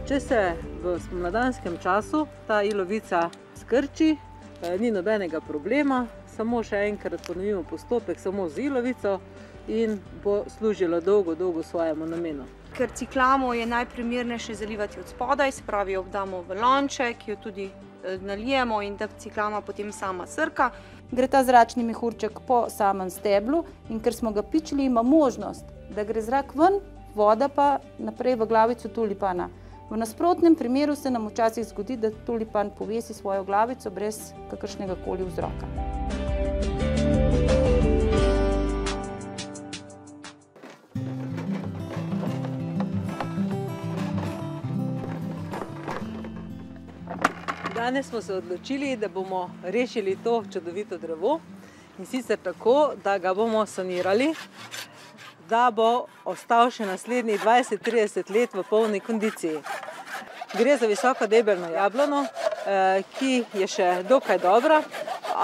Če se v spomladanskem času ta ilovica skrči, ni nobenega problema, samo še enkrat ponovimo postopek samo z ilovico in bo služilo dolgo svojemu namenu. Ker ciklamo je najprimernejše zalivati od spodaj, se pravi jo damo v lonček, jo tudi nalijemo in da ciklama potem sama srka. Gre ta zračni mehurček po samem steblu in ker smo ga pičili, ima možnost, da gre zrak ven, voda pa naprej v glavico tulipana. V nasprotnem primeru se nam včasih zgodi, da tulipan povesi svojo glavico brez kakršnega koli vzroka. Danes smo se odločili, da bomo rešili to čudovito drevo in sicer tako, da ga bomo sanirali, da bo ostal še naslednjih 20–30 let v polni kondiciji. Gre za visoko debelno jablano, ki je še dokaj dobra,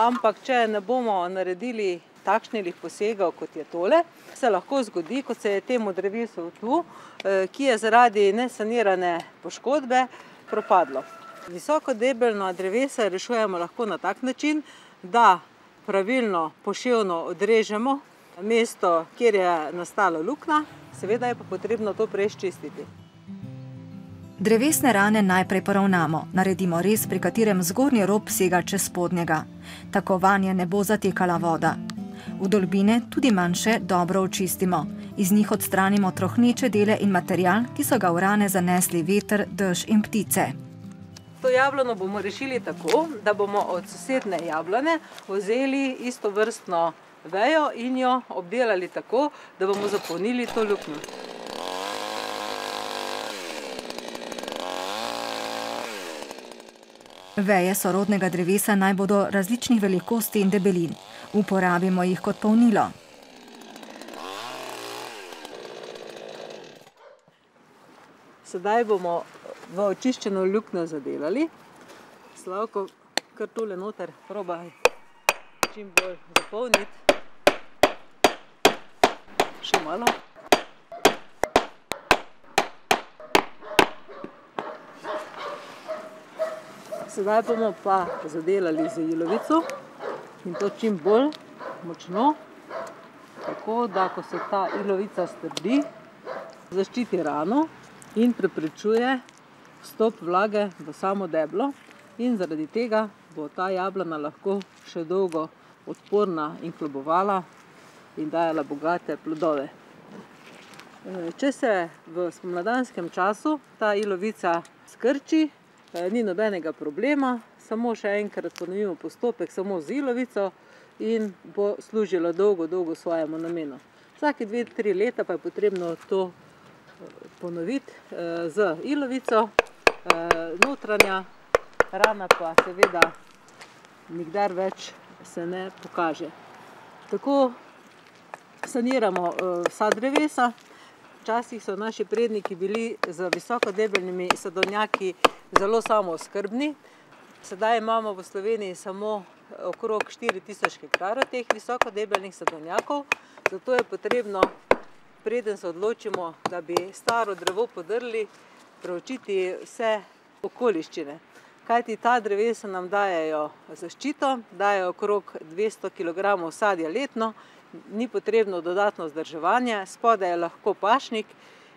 ampak če ne bomo naredili takšnih posegov, kot je tole, se lahko zgodi, kot se je temu drevesu tu, ki je zaradi nesanirane poškodbe propadlo. Visoko debelno drevesa rešujemo lahko na tak način, da pravilno poševno odrežemo mesto, kjer je nastala luknja, seveda je pa potrebno to prej sčistiti. Drevesne rane najprej poravnamo, naredimo rez, pri katerem zgornji rob sega čez spodnjega. Tako vanje ne bo zatekala voda. Vdolbine, tudi manjše, dobro očistimo. Iz njih odstranimo trohneče dele in material, ki so ga v rane zanesli veter, dež in ptice. To jablano bomo rešili tako, da bomo od sosednje jablane vzeli istovrstno vejo in jo obdelali tako, da bomo zapolnili to luknjo. Veje sorodnega drevesa naj bodo različnih velikosti in debelin. Uporabimo jih kot polnilo. Sedaj bomo v očiščeno luknjo zadelali. Slavko, kar tole noter probaj čim bolj zapolniti. Še malo. Sedaj bomo pa zadelali z ilovico in to čim bolj močno, tako da, ko se ta ilovica strdi, zaščiti rano in preprečuje vstop vlage v samo deblo in zaradi tega bo ta jablana lahko še dolgo odporna in klobovala in dajala bogate plodove. Če se v spomladanskem času ta ilovica skrči, ni nobenega problema, samo še enkrat ponovimo postopek samo z ilovico in bo služilo dolgo svojemu namenu. Vsake 2–3 leta pa je potrebno to ponoviti z ilovico, notranja rana pa seveda nikdar več se ne pokaže. Tako saniramo vsa drevesa. Včasih so naši predniki bili z visokodebelnimi sadovnjaki zelo samooskrbni. Sedaj imamo v Sloveniji samo okrog 4000 hektarov teh visokodebelnih sadovnjakov, zato je potrebno, preden se odločimo, da bi staro drevo podrli, preučiti vse okoliščine. Kajti ta drevesa nam dajejo zaščito, dajejo okrog 200 kg sadja letno, ni potrebno dodatno vzdrževanje, spodaj je lahko pašnik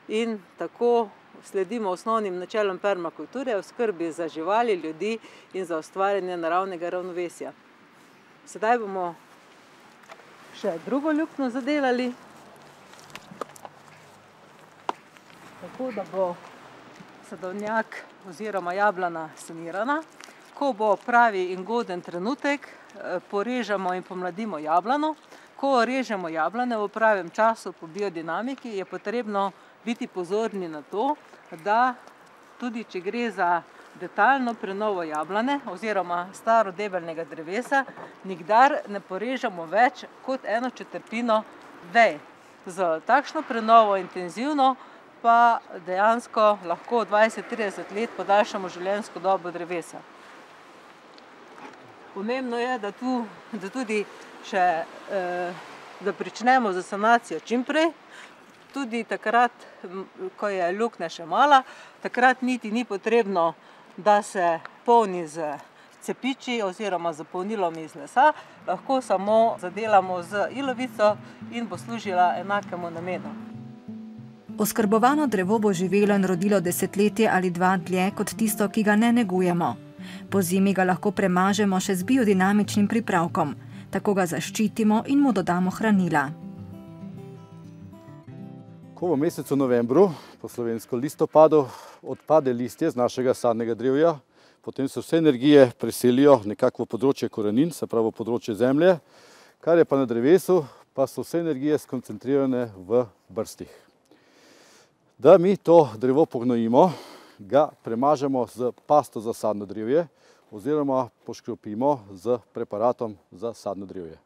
in tako sledimo osnovnim načelom permakulture v skrbi za živali, ljudi in za ustvarjanje naravnega ravnovesja. Sedaj bomo še drugo luknjo zadelali, tako da bo sadovnjak oziroma jablana sanirana. Ko bo pravi in goden trenutek, porežemo in pomladimo jablano. Ko režemo jablane v pravem času po biodinamiki, je potrebno biti pozorni na to, da tudi če gre za detaljno prenovo jablane oziroma staro debelnega drevesa, nikdar ne porežemo več kot 1/4 vej. Z takšno prenovo intenzivno pa dejansko lahko 20–30 let podaljšamo življenjsko dobo drevesa. Pomembno je, da tudi da pričnemo z sanacijo čim prej. tudi takrat, ko je luknja še mala, takrat niti ni potrebno, da se polni z cepiči oziroma z polnilom iz lesa, lahko samo zadelamo z ilovico in bo služila enakemu namenu. Oskrbovano drevo bo živelo in rodilo desetletje ali dva dlje kot tisto, ki ga ne negujemo. Po zimi ga lahko premažemo še z biodinamičnim pripravkom, tako ga zaščitimo in mu dodamo hranila. Ko v mesecu novembru, po slovensko listopadu, odpade listje z našega sadnega drevja, potem se vse energije preselijo nekako v področje korenin, se pravi v področje zemlje, kar je pa na drevesu, pa so vse energije skoncentrirane v brstih. Da mi to drevo pognojimo, ga premažemo z pasto za sadno drevje oziroma poškropimo z preparatom za sadno drevje.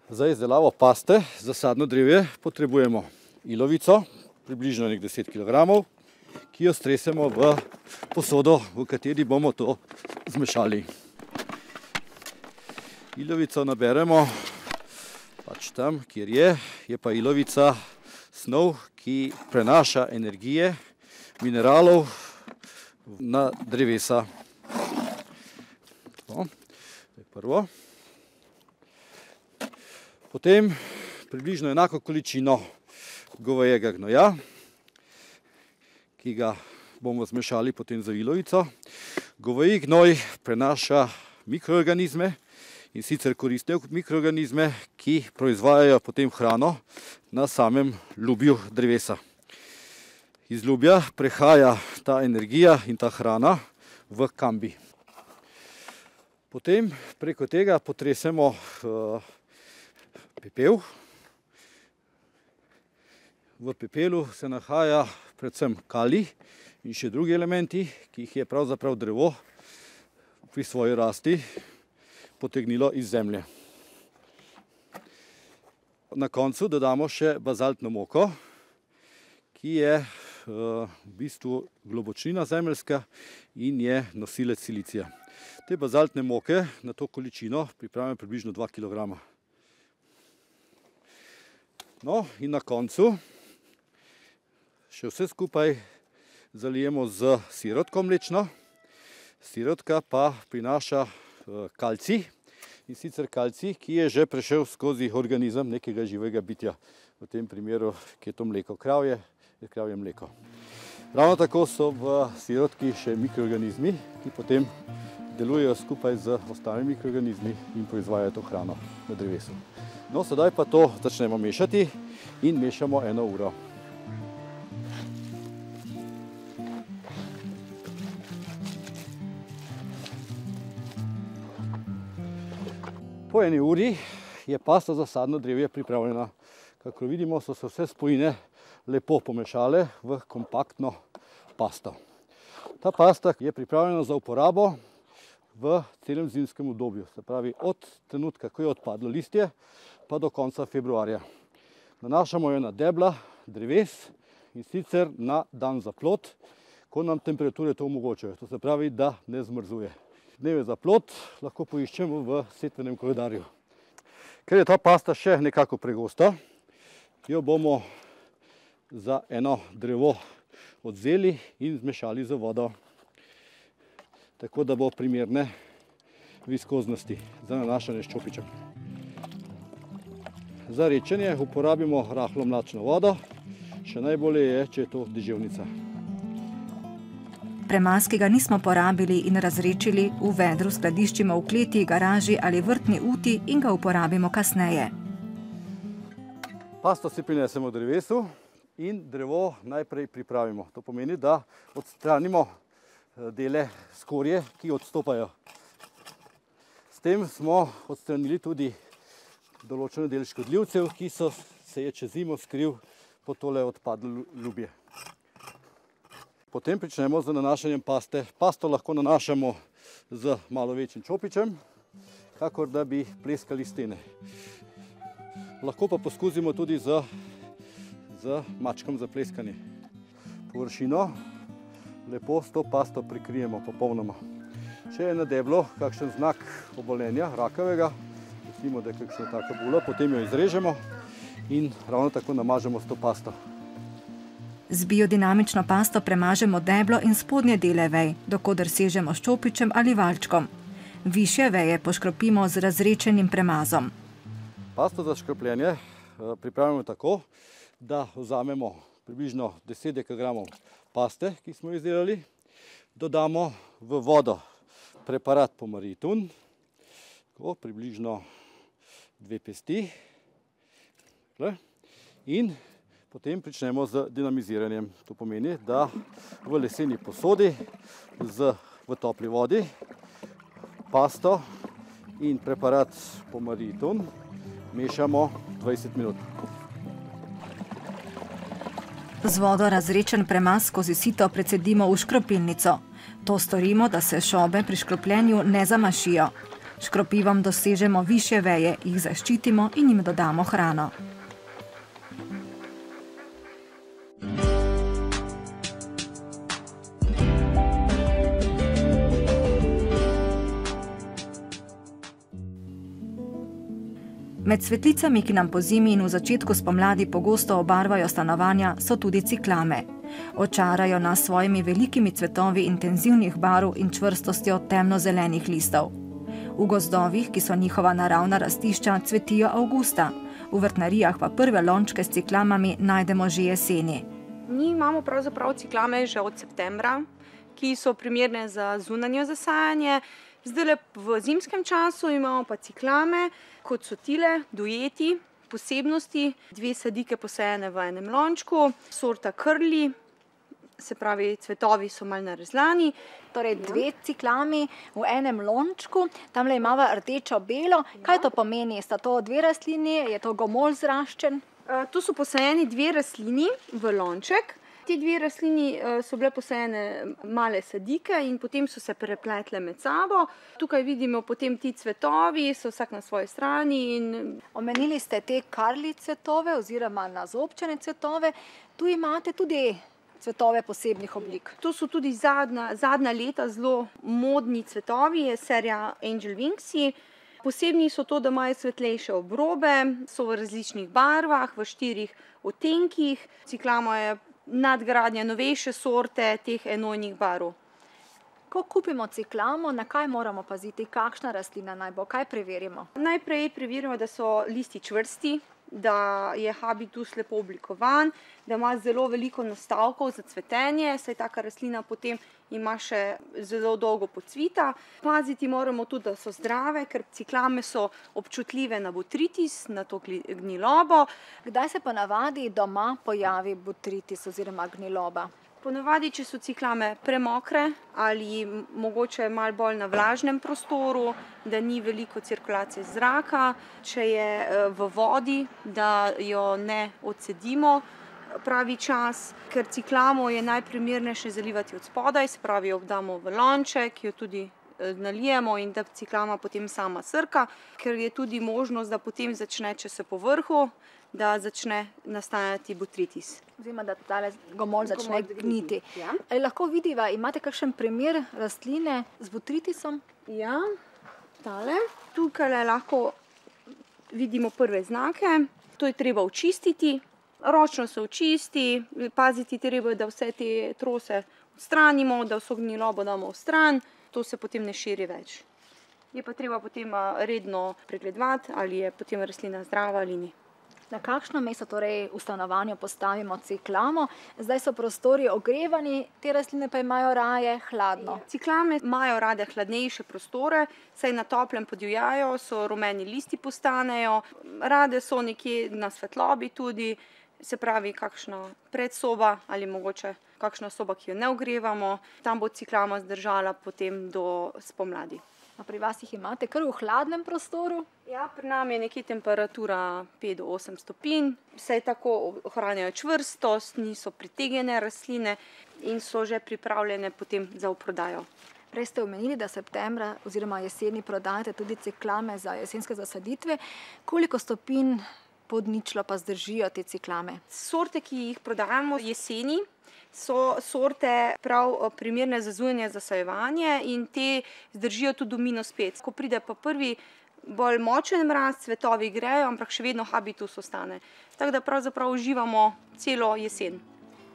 Za izdelavo paste za sadno drevje potrebujemo ilovico, približno 10 kg, ki jo stresemo v posodo, v kateri bomo to zmešali. Ilovico naberemo pač tam, kjer je pa ilovica snov, ki prenaša energije, mineralov na drevesa. To je prvo. Potem približno enako količino govejega gnoja, ki ga bomo zmešali potem z ilovico. Goveji gnoj prenaša mikroorganizme, in sicer koristne mikroorganizme, ki proizvajajo potem hrano na samem ljubju drevesa. Iz ljubja prehaja ta energija in ta hrana v kambi. Potem preko tega potresemo pepel. V pepelu se nahaja predvsem kalij in še drugi elementi, ki jih je pravzaprav drevo pri svoji rasti potegnilo iz zemlje. Na koncu dodamo še bazaltno moko, ki je v bistvu globočina zemeljska in je nosilec silicija. Te bazaltne moke na to količino pripravimo približno 2 kg. No, in na koncu še vse skupaj zalijemo z sirotko mlečno. Sirotka pa prinaša kalcij, in sicer kalcij, ki je že prešel skozi organizem nekega živega bitja. V tem primeru, ki je to mleko kravje, je kravje mleko. Ravno tako so v sirotki še mikroorganizmi, ki potem delujejo skupaj z ostalimi mikroorganizmi in proizvajajo to hrano na drevesu. No, sedaj pa to začnemo mešati in mešamo 1 uro. Po 1 uri je pasta za sadno drevje pripravljena. Kakor vidimo, so se vse spojine lepo pomešale v kompaktno pasto. Ta pasta je pripravljena za uporabo v celem zimskem obdobju, se pravi od trenutka, ko je odpadlo listje, pa do konca februarja. Nanašamo jo na debla dreves in sicer na dan za plod, ko nam temperature to omogočajo, to se pravi, da ne zmrzuje. Dneve za plod lahko poiščemo v setvenem koledarju. Ker je ta pasta še nekako pregosta, jo bomo za eno drevo odvzeli in zmešali z vodo, tako da bo primerne viskoznosti za nanašanje s čopičem. Za redčenje uporabimo rahlo mlačno vodo, še najbolje je, če je to deževnica. Premaz, ki ga nismo porabili in razredčili, v vedru skladiščimo v kleti, garaži ali vrtni uti in ga uporabimo kasneje. Pasto si prinesemo v drevesu in drevo najprej pripravimo. To pomeni, da odstranimo dele skorje, ki odstopajo. S tem smo odstranili tudi določene del škodljivcev, ki se je čez zimo skril po tole odpadlo ljubje. Potem pričnemo z nanašanjem paste. Pasto lahko nanašamo z malo večjim čopičem, kakor da bi pleskali stene. Lahko pa poskusimo tudi z mačkom za pleskanje. Površino lepo s to pasto prikrijemo popolnoma. Če je na deblu kakšen znak obolenja, rakavega, recimo, da je kakšna taka bula, potem jo izrežemo in ravno tako namažemo s to pasto. Z biodinamično pasto premažemo deblo in spodnje dele vej, dokoder sežemo s čopičem ali valčkom. Višje veje poškropimo z razredčenim premazom. Pasto za škropljenje pripravimo tako, da vzamemo približno 10 dekagramov paste, ki smo izdelali, dodamo v vodo preparat Pomaritun, približno 2 pesti, in potem pričnemo z dinamiziranjem. To pomeni, da v leseni posodi v topli vodi pasto in preparat Pomaritun mešamo 20 minut. Z vodo razredčen premaz skozi sito precedimo v škropilnico. To storimo, da se šobe pri škropljenju ne zamašijo. Škropivom dosežemo višje veje, jih zaščitimo in jim dodamo hrano. Med svetlicami, ki nam pozimi in v začetku spomladi pogosto obarvajo stanovanja, so tudi ciklame. Očarajo nas s svojimi velikimi cvetovi intenzivnih barv in čvrstostjo temnozelenih listov. V gozdovih, ki so njihova naravna rastišča, cvetijo avgusta. V vrtnarijah pa prve lončke s ciklamami najdemo že jeseni. Mi imamo pravzaprav ciklame že od septembra, ki so primerne za zunanje zasajanje. Zdaj v zimskem času imamo pa ciklame, kot so tile, dujeti, posebnosti, 2 sadike posajene v enem lončku, sorta Curly, se pravi, cvetovi so malo narezlani. Torej 2 ciklami v enem lončku, tamle imamo rdečo-belo. Kaj to pomeni? Sta to 2 rastlini? Je to gomolj zraščen? Tu so posajeni 2 rastlini v lonček. Te 2 rastlini so bile posajene male sadike in potem so se prepletle med sabo. Tukaj vidimo potem ti cvetovi, so vsak na svoji strani. Omenili ste te Curly cvetove oziroma nazobčene cvetove. Tu imate tudi cvetove posebnih oblik. To so tudi zadnja leta zelo modni cvetovi, je serija Angel Wingsi. Posebni so to, da imajo svetlejše obrobe, so v različnih barvah, v 4 odtenkih. Ciklama je nadgradnja novejše sorte teh enojnih barv. Ko kupimo ciklamo, na kaj moramo paziti? Kakšna rastlina naj bo? Kaj preverimo? Najprej preverimo, da so listi čvrsti, da je habitus lepo oblikovan, da ima zelo veliko nastavkov za cvetenje, saj taka rastlina potem ima še zelo dolgo pocvita. Paziti moramo tudi, da so zdrave, ker ciklame so občutljive na botritis, na to gnilobo. Kdaj se ponavadi doma pojavi botritis oziroma gniloba? Ponavadi, če so ciklame premokre ali mogoče malo bolj na vlažnem prostoru, da ni veliko cirkulacije zraka, če je v vodi, da jo ne odcedimo pravi čas, ker ciklamo je najprimernejše zalivati od spodaj, se pravi, jo damo v lonček, jo tudi nalijemo in da ciklama potem sama srka, ker je tudi možnost, da potem začne, če se po vrhu, da začne nastajati botritis. Oziroma, da tale gomolj začne gniti. Ali lahko vidiva, imate kakšen primer rastline z botritisom? Ja, tale. Tukaj lahko vidimo prve znake. To je treba očistiti. Ročno se očisti, paziti treba, da vse te trose odstranimo, da vso gnilobo damo v stran, to se potem ne širi več. Je pa treba potem redno pregledovati, ali je potem rastlina zdrava ali ni. Na kakšno mesto torej v stanovanju postavimo ciklamo? Zdaj so prostori ogrevani, te rastline pa imajo raje hladno. Ciklame imajo rade hladnejše prostore, saj na toplem podivjajo, so rumeni listi postanejo, rade so nekje na svetlobi tudi, se pravi kakšna predsoba ali mogoče kakšna soba, ki jo ne ogrevamo, tam bo ciklama zdržala potem do spomladi. A pri vas jih imate kar v hladnem prostoru? Ja, pri nam je nekje temperatura 5 do 8 stopinj, saj tako ohranjajo čvrstost, niso pritegnjene rastline in so že pripravljene potem za prodajo. Prej ste omenili, da septembra oziroma jeseni prodajate tudi ciklame za jesenske zasaditve. Koliko stopinj pod ničlo pa zdržijo te ciklame? Sorte, ki jih prodajamo jeseni, so sorte prav primerne za zunanje zasajevanje in te zdržijo tudi do -5. Ko pride pa prvi bolj močen mraz, cvetovi grejo, ampak še vedno habitus ostane. Tako da pravzaprav uživamo celo jesen.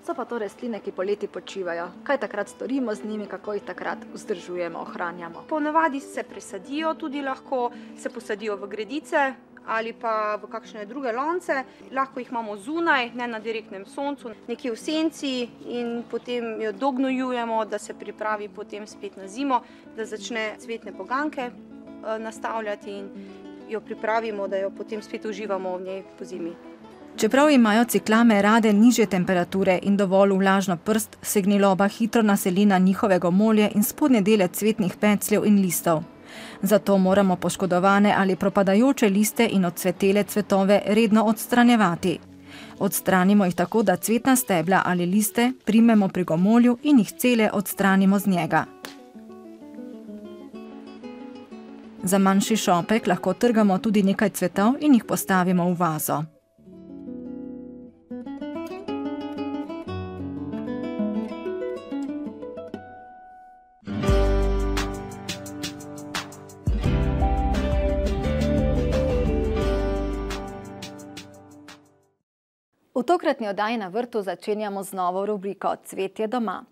So pa to rastline, ki poleti počivajo. Kaj takrat storimo z njimi, kako jih takrat vzdržujemo, ohranjamo? Ponavadi se presadijo, tudi lahko se posadijo v gredice ali pa v kakšne druge lonce. Lahko jih imamo zunaj, ne na direktnem soncu, nekje v senci in potem jo dognojujemo, da se pripravi potem spet na zimo, da začne cvetne poganke nastavljati in jo pripravimo, da jo potem spet uživamo v njej po zimi. Čeprav imajo ciklame rade nižje temperature in dovolj vlažno prst, se gniloba hitro naseli na njihove gomolje in spodnje dele cvetnih pecljev in listov. Zato moramo poškodovane ali propadajoče liste in odcvetele cvetove redno odstranjevati. Odstranimo jih tako, da cvetna stebla ali liste primemo pri gomolju in jih cele odstranimo z njega. Za manjši šopek lahko trgamo tudi nekaj cvetov in jih postavimo v vazo. V tokratni oddaji Na vrtu začenjamo z novo rubriko Cvetje doma.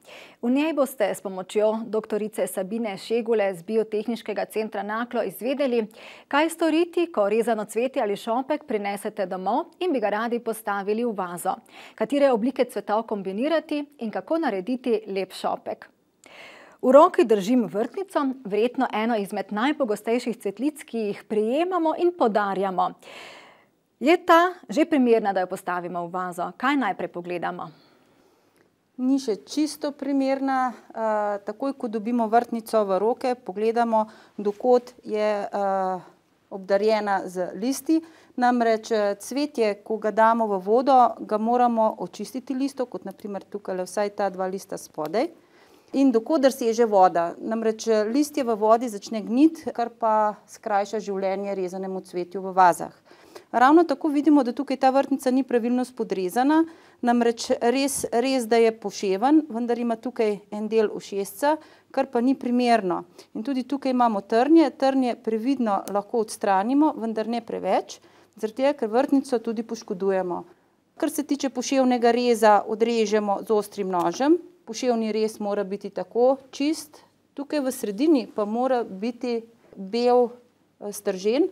V njej boste s pomočjo doktorice Sabine Šegule z Biotehniškega centra Naklo izvedeli, kaj storiti, ko rezano cvetje ali šopek prinesete domov in bi ga radi postavili v vazo, katere oblike cvetov kombinirati in kako narediti lep šopek. V roki držim vrtnico, verjetno eno izmed najpogostejših cvetlic, ki jih prejemamo in podarjamo. Je ta že primerna, da jo postavimo v vazo? Kaj najprej pogledamo? Ni še čisto primerna. Takoj, ko dobimo vrtnico v roke, pogledamo, dokot je obdarjena z listi. Namreč cvetje, ko ga damo v vodo, ga moramo očistiti listov, kot naprimer tukaj vsaj ta dva lista spodaj. In dokoder seže voda. Namreč listje v vodi začne gniti, kar pa skrajša življenje rezanemu cvetju v vazah. Ravno tako vidimo, da tukaj ta vrtnica ni pravilno spodrezana, namreč res, da je poševen, vendar ima tukaj en del ušesca, kar pa ni primerno. In tudi tukaj imamo trnje. Trnje previdno lahko odstranimo, vendar ne preveč, zaradi tega, ker vrtnico tudi poškodujemo. Kar se tiče poševnega reza, odrežemo z ostrim nožem. Poševni rez mora biti tako čist, tukaj v sredini pa mora biti bel stržen.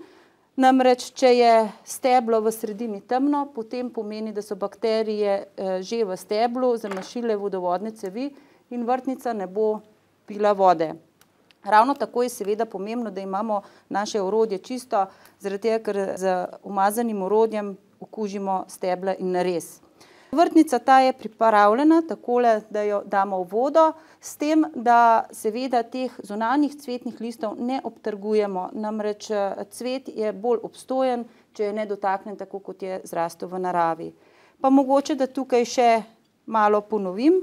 Namreč, če je steblo v sredini temno, potem pomeni, da so bakterije že v steblu zamašile vodovodne cevi in vrtnica ne bo pila vode. Ravno tako je seveda pomembno, da imamo naše orodje čisto, zaradi tega, ker z umazanim orodjem okužimo stebla in narez. Vrtnica ta je pripravljena takole, da jo damo v vodo, s tem, da seveda teh zunanjih cvetnih listov ne obtrgujemo. Namreč cvet je bolj obstojen, če je ne dotaknen tako, kot je zrastel v naravi. Pa mogoče, da tukaj še malo ponovim,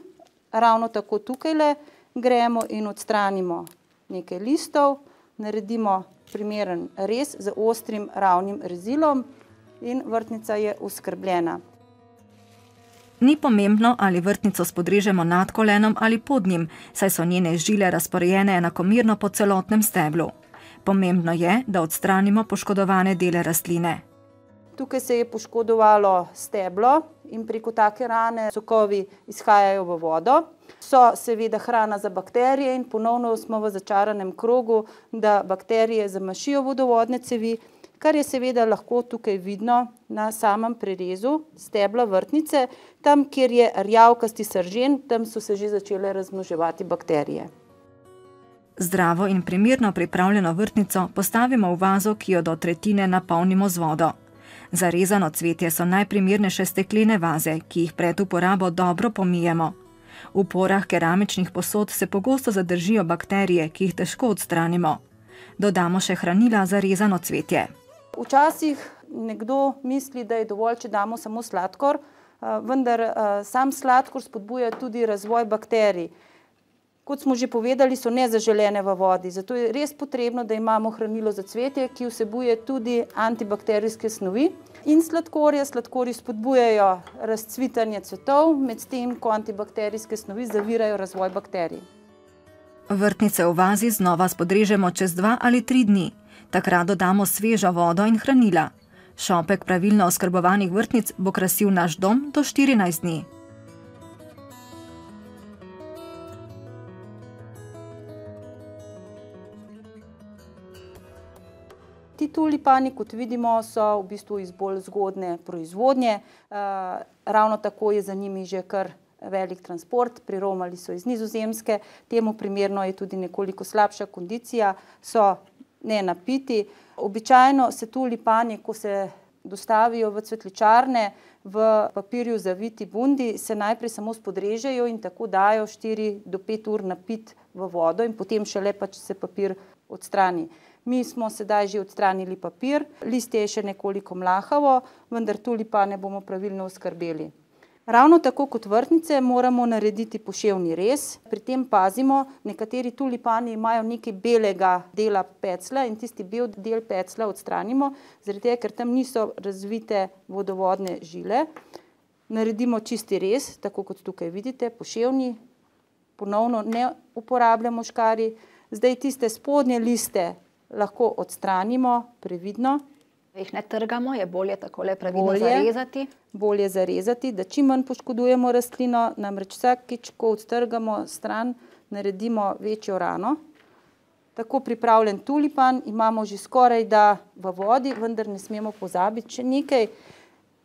ravno tako tukajle gremo in odstranimo nekaj listov, naredimo primeren rez z ostrim ravnim rezilom in vrtnica je oskrbljena. Ni pomembno, ali vrtnico spodrežemo nad kolenom ali pod njim, saj so njene žile razporejene enakomerno po celotnem steblu. Pomembno je, da odstranimo poškodovane dele rastline. Tukaj se je poškodovalo steblo in preko take rane sokovi izhajajo v vodo. So seveda hrana za bakterije in ponovno smo v začaranem krogu, da bakterije zamašijo vodovodne cevi, kar je seveda lahko tukaj vidno na samem prerezu stebla vrtnice. Tam, kjer je rjavkasti sržen, tam so se že začele razmnoževati bakterije. Zdravo in primerno pripravljeno vrtnico postavimo v vazo, ki jo do tretjine napolnimo z vodo. Za rezano cvetje so najprimernejše steklene vaze, ki jih pred uporabo dobro pomijemo. V porah keramičnih posod se pogosto zadržijo bakterije, ki jih težko odstranimo. Dodamo še hranila za rezano cvetje. Včasih nekdo misli, da je dovolj, če damo samo sladkor, vendar sam sladkor spodbuja tudi razvoj bakterij. Kot smo že povedali, so nezaželene v vodi, zato je res potrebno, da imamo hranilo za cvetje, ki vsebuje tudi antibakterijske snovi in sladkorje. Sladkorji spodbujajo razcvitanje cvetov, medtem ko antibakterijske snovi zavirajo razvoj bakterij. Vrtnice v vazi znova spodrežemo čez 2 ali 3 dni. Takrat dodamo svežo vodo in hranila. Šopek pravilno oskrbovanih vrtnic bo krasil naš dom do 14 dni. Ti tulipani, kot vidimo, so v bistvu iz bolj zgodne proizvodnje. Ravno tako je za njimi že kar velik transport, priromali so iz Nizozemske, temu primerno je tudi nekoliko slabša kondicija, so nenapiti. Običajno se tulipani, ko se dostavijo v cvetličarne, v papirju zaviti bundi, se najprej samo spodrežejo in tako dajo 4 do 5 ur napit v vodo in potem šele pač se papir odstrani. Mi smo sedaj že odstranili papir, listje je še nekoliko mlahavo, vendar tulipane bomo pravilno oskrbeli. Ravno tako kot vrtnice moramo narediti poševni rez. Pri tem pazimo, nekateri tulipani imajo nekaj belega dela pecla in tisti bel del pecla odstranimo, zaradi tega, ker tam niso razvite vodovodne žile. Naredimo čisti rez, tako kot tukaj vidite, poševni, ponovno ne uporabljamo škarij. Zdaj tiste spodnje liste lahko odstranimo previdno. Jih ne trgamo, je bolje takole pravilno zarezati. Bolje zarezati, da čim manj poškodujemo rastlino, namreč vsakič, ko odtrgamo stran, naredimo večjo rano. Tako pripravljen tulipan imamo že skoraj da v vodi, vendar ne smemo pozabiti še nekaj.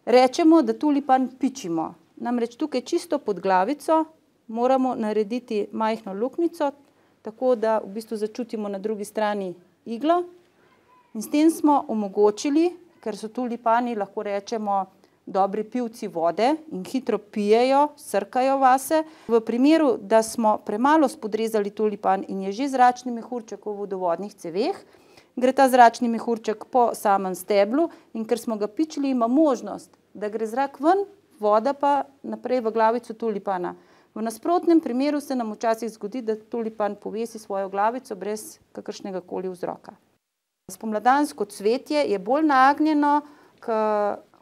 Rečemo, da tulipan pičimo. Namreč tukaj čisto pod glavico moramo narediti majhno luknjico, tako da v bistvu začutimo na drugi strani iglo. In s tem smo omogočili, ker so tulipani, lahko rečemo, dobri pivci vode in hitro pijejo, srkajo vase. V primeru, da smo premalo spodrezali tulipan in je že zračni mehurček v vodovodnih ceveh, gre ta zračni mehurček po samem steblu in ker smo ga pičili, ima možnost, da gre zrak ven, voda pa naprej v glavico tulipana. V nasprotnem primeru se nam včasih zgodi, da tulipan povesi svojo glavico brez kakršnega koli vzroka. Spomladansko cvetje je bolj nagnjeno k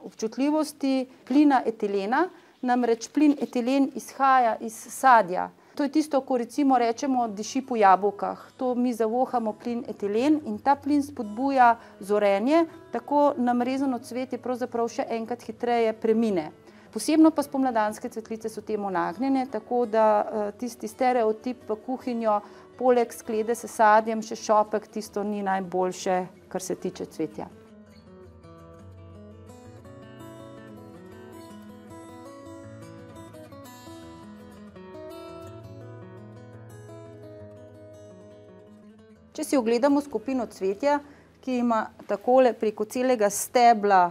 občutljivosti plina etilena, namreč plin etilen izhaja iz sadja. To je tisto, ko recimo rečemo diši po jabolkah. To mi zavohamo plin etilen in ta plin spodbuja zorenje, tako nam rezano cvetje pravzaprav še enkrat hitreje premine. Posebno pa spomladanske cvetlice so temu nagnjene, tako da tisti stereotip v kuhinjo, poleg sklede s sadjem, še šopek, tisto ni najboljše, kar se tiče cvetja. Če si ogledamo skupino cvetja, ki ima takole preko celega stebla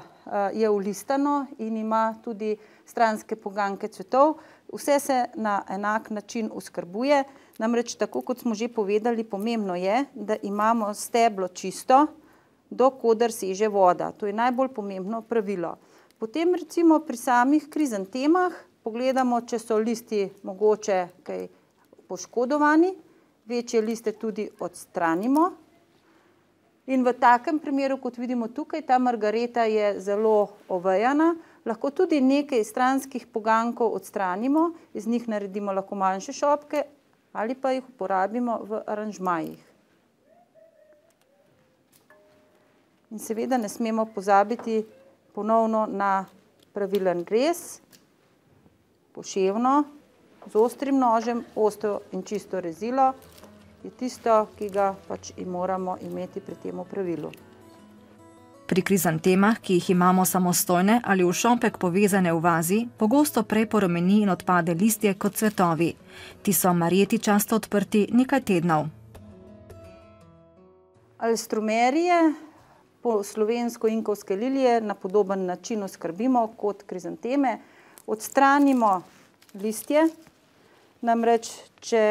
je ulistano in ima tudi stranske poganke cvetov, vse se na enak način oskrbuje. Namreč, tako kot smo že povedali, pomembno je, da imamo steblo čisto, do koder seže voda. To je najbolj pomembno pravilo. Potem recimo pri samih krizantemah pogledamo, če so listi mogoče kaj poškodovani, večje liste tudi odstranimo. In v takem primeru, kot vidimo tukaj, ta margareta je zelo ovejana, lahko tudi nekaj stranskih pogankov odstranimo, iz njih naredimo lahko manjše šopke ali pa jih uporabimo v aranžmajih. In seveda ne smemo pozabiti ponovno na pravilen rez, poševno, z ostrim nožem, ostro in čisto rezilo je tisto, ki ga pač moramo imeti pri tem pravilu. Pri krizantemah, ki jih imamo samostojne ali v šopek povezane v vazi, pogosto prej porumeni in odpade listje kot cvetovi. Ti so marjetičasto odprti nekaj tednov. Alstromerije, po slovensko inkovske lilije, na podoben način oskrbimo kot krizanteme. Odstranimo listje, namreč, če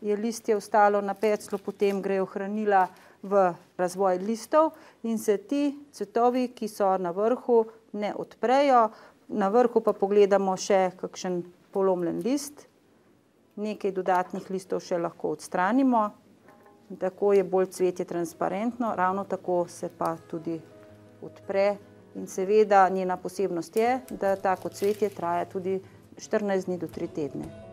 je listje ostalo na peclu, potem grejo hranila v razvoj listov in se ti cvetovi, ki so na vrhu, ne odprejo. Na vrhu pa pogledamo še kakšen polomljen list. Nekaj dodatnih listov še lahko odstranimo. Tako je bolj cvetje transparentno, ravno tako se pa tudi odpre. In seveda njena posebnost je, da tako cvetje traja tudi 14 dni do 3 tedne.